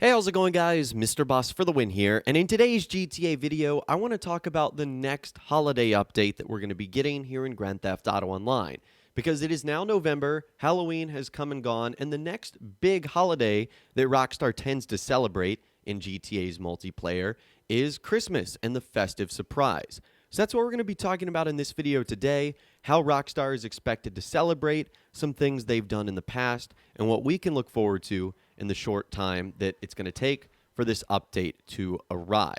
Hey, how's it going, guys? Mr. Boss for the win here, and in today's GTA video, I want to talk about the next holiday update that we're going to be getting here in Grand Theft Auto Online. Because it is now November, Halloween has come and gone, and the next big holiday that Rockstar tends to celebrate in GTA's multiplayer is Christmas and the Festive Surprise. So that's what we're going to be talking about in this video today, how Rockstar is expected to celebrate, some things they've done in the past, and what we can look forward to in the short time that it's going to take for this update to arrive.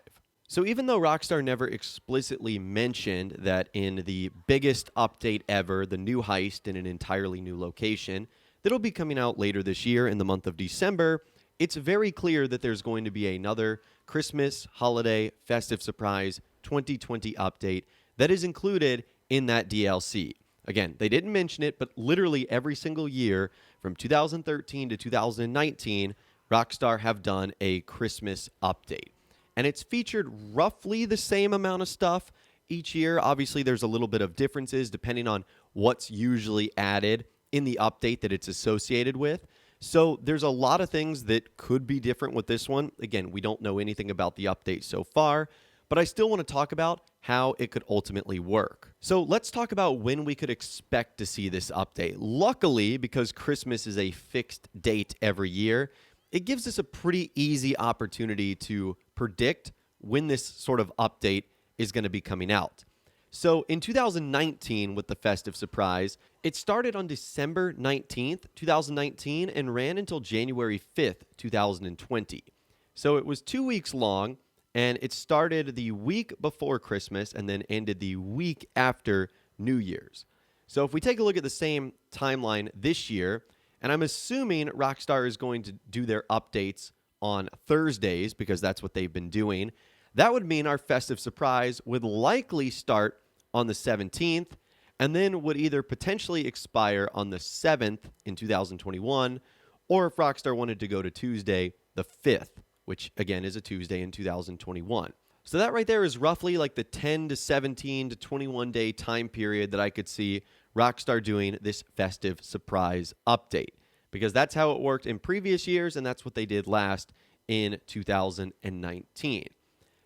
So even though Rockstar never explicitly mentioned that in the biggest update ever, the new heist in an entirely new location, that'll be coming out later this year in the month of December, it's very clear that there's going to be another Christmas, holiday, festive surprise 2020 update that is included in that DLC. Again, they didn't mention it, but literally every single year from 2013 to 2019, Rockstar have done a Christmas update. And it's featured roughly the same amount of stuff each year. Obviously, there's a little bit of differences depending on what's usually added in the update that it's associated with. So there's a lot of things that could be different with this one. Again, we don't know anything about the update so far, but I still want to talk about how it could ultimately work. So let's talk about when we could expect to see this update. Luckily, because Christmas is a fixed date every year, it gives us a pretty easy opportunity to predict when this sort of update is going to be coming out. So in 2019, with the Festive Surprise, it started on December 19th, 2019, and ran until January 5th, 2020. So it was 2 weeks long, and it started the week before Christmas and then ended the week after New Year's. So if we take a look at the same timeline this year, and I'm assuming Rockstar is going to do their updates on Thursdays because that's what they've been doing, that would mean our Festive Surprise would likely start on the 17th and then would either potentially expire on the 7th in 2021, or if Rockstar wanted to go to Tuesday, the 5th, which again is a Tuesday in 2021. So that right there is roughly like the 10 to 17 to 21 day time period that I could see Rockstar doing this Festive Surprise update, because that's how it worked in previous years, and that's what they did last in 2019.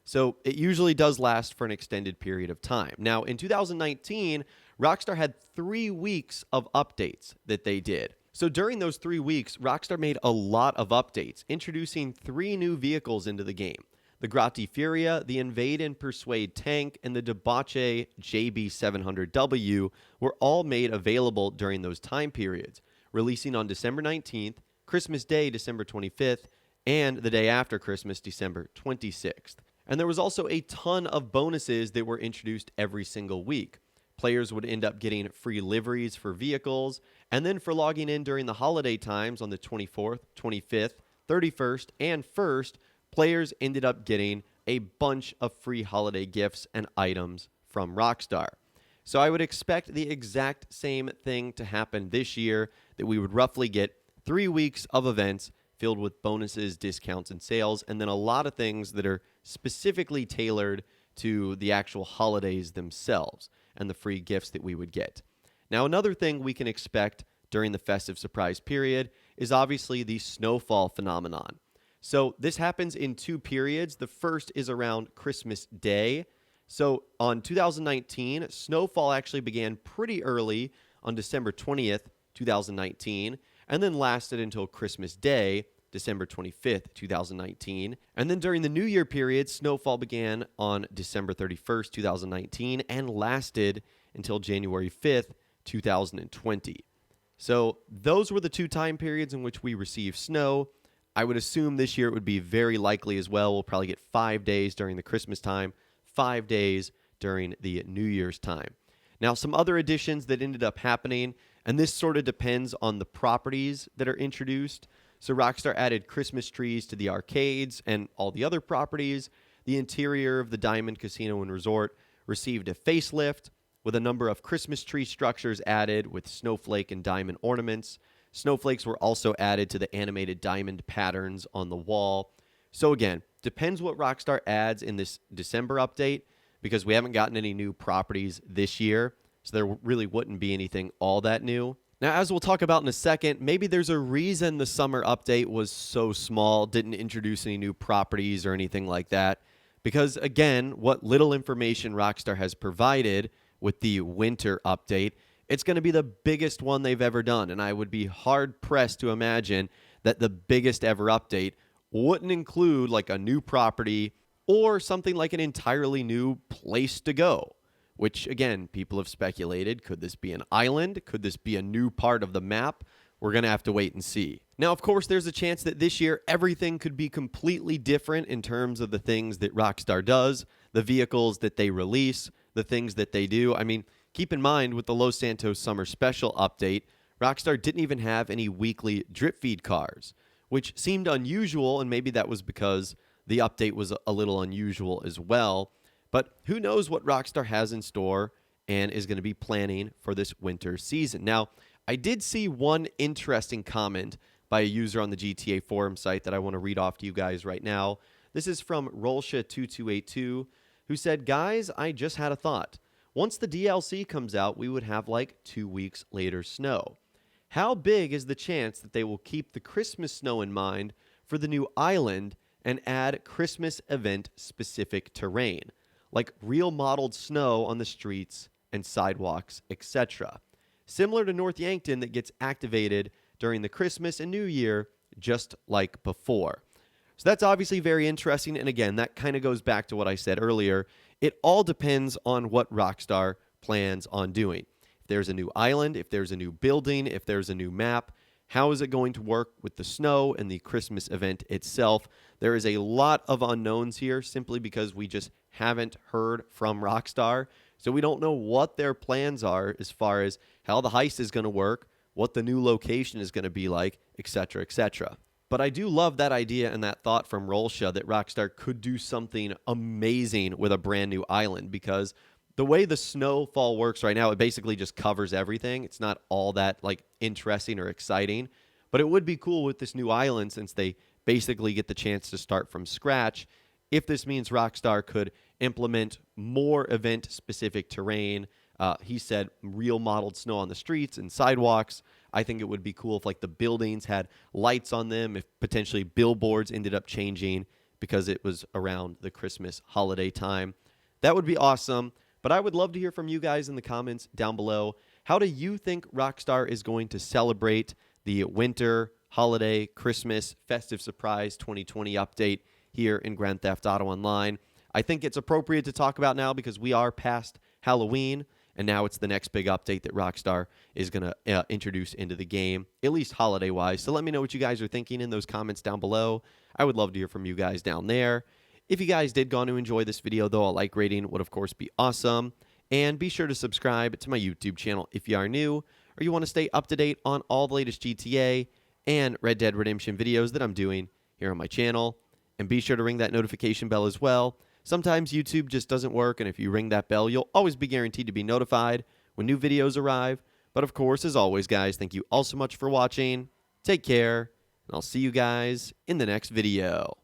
So it usually does last for an extended period of time. Now, in 2019, Rockstar had 3 weeks of updates that they did. So during those 3 weeks, Rockstar made a lot of updates, introducing 3 new vehicles into the game. The Grotti Furia, the Invade and Persuade tank, and the Debauche JB700W were all made available during those time periods, releasing on December 19th, Christmas Day, December 25th, and the day after Christmas, December 26th. And there was also a ton of bonuses that were introduced every single week. Players would end up getting free liveries for vehicles, and then for logging in during the holiday times on the 24th, 25th, 31st, and 1st, players ended up getting a bunch of free holiday gifts and items from Rockstar. So I would expect the exact same thing to happen this year, that we would roughly get 3 weeks of events filled with bonuses, discounts, and sales, and then a lot of things that are specifically tailored to the actual holidays themselves and the free gifts that we would get. Now, another thing we can expect during the Festive Surprise period is obviously the snowfall phenomenon. So this happens in 2 periods. The first is around Christmas Day. So on 2019, snowfall actually began pretty early on December 20th, 2019, and then lasted until Christmas Day, December 25th, 2019. And then during the New Year period, snowfall began on December 31st, 2019, and lasted until January 5th, 2020. So those were the 2 time periods in which we received snow. I would assume this year it would be very likely as well. We'll probably get 5 days during the Christmas time, 5 days during the New Year's time. Now, some other additions that ended up happening, and this sort of depends on the properties that are introduced. So Rockstar added Christmas trees to the arcades and all the other properties. The interior of the Diamond Casino and Resort received a facelift, with a number of Christmas tree structures added with snowflake and diamond ornaments. Snowflakes were also added to the animated diamond patterns on the wall. So again, depends what Rockstar adds in this December update, because we haven't gotten any new properties this year, so there really wouldn't be anything all that new. Now, as we'll talk about in a second, maybe there's a reason the summer update was so small, didn't introduce any new properties or anything like that. Because again, what little information Rockstar has provided with the winter update, it's going to be the biggest one they've ever done. And I would be hard pressed to imagine that the biggest ever update wouldn't include like a new property or something like an entirely new place to go. Which, again, people have speculated. Could this be an island? Could this be a new part of the map? We're going to have to wait and see. Now, of course, there's a chance that this year everything could be completely different in terms of the things that Rockstar does, the vehicles that they release, the things that they do. I mean, keep in mind, with the Los Santos Summer Special update, Rockstar didn't even have any weekly drip feed cars, which seemed unusual, and maybe that was because the update was a little unusual as well. But who knows what Rockstar has in store and is going to be planning for this winter season. Now, I did see one interesting comment by a user on the GTA forum site that I want to read off to you guys right now. This is from Rolsha2282, who said, "Guys, I just had a thought. Once the DLC comes out, we would have like 2 weeks later snow. How big is the chance that they will keep the Christmas snow in mind for the new island and add Christmas event-specific terrain? Like real modeled snow on the streets and sidewalks, etc. Similar to North Yankton that gets activated during the Christmas and New Year, just like before." So that's obviously very interesting. And again, that kind of goes back to what I said earlier. It all depends on what Rockstar plans on doing. If there's a new island, if there's a new building, if there's a new map, how is it going to work with the snow and the Christmas event itself? There is a lot of unknowns here simply because we just haven't heard from Rockstar. So we don't know what their plans are as far as how the heist is going to work, what the new location is going to be like, etc., etc. But I do love that idea and that thought from Rolsha that Rockstar could do something amazing with a brand new island, because the way the snowfall works right now, it basically just covers everything. It's not all that like interesting or exciting, but it would be cool with this new island since they basically get the chance to start from scratch. If this means Rockstar could implement more event-specific terrain, he said real modeled snow on the streets and sidewalks. I think it would be cool if like the buildings had lights on them, if potentially billboards ended up changing because it was around the Christmas holiday time. That would be awesome. But I would love to hear from you guys in the comments down below. How do you think Rockstar is going to celebrate the winter, holiday, Christmas, Festive Surprise 2020 update here in Grand Theft Auto Online? I think it's appropriate to talk about now because we are past Halloween, and now it's the next big update that Rockstar is going to introduce into the game, at least holiday-wise. So let me know what you guys are thinking in those comments down below. I would love to hear from you guys down there. If you guys did go on to enjoy this video, though, a like rating would, of course, be awesome. And be sure to subscribe to my YouTube channel if you are new or you want to stay up to date on all the latest GTA and Red Dead Redemption videos that I'm doing here on my channel. And be sure to ring that notification bell as well. Sometimes YouTube just doesn't work, and if you ring that bell, you'll always be guaranteed to be notified when new videos arrive. But, of course, as always, guys, thank you all so much for watching. Take care, and I'll see you guys in the next video.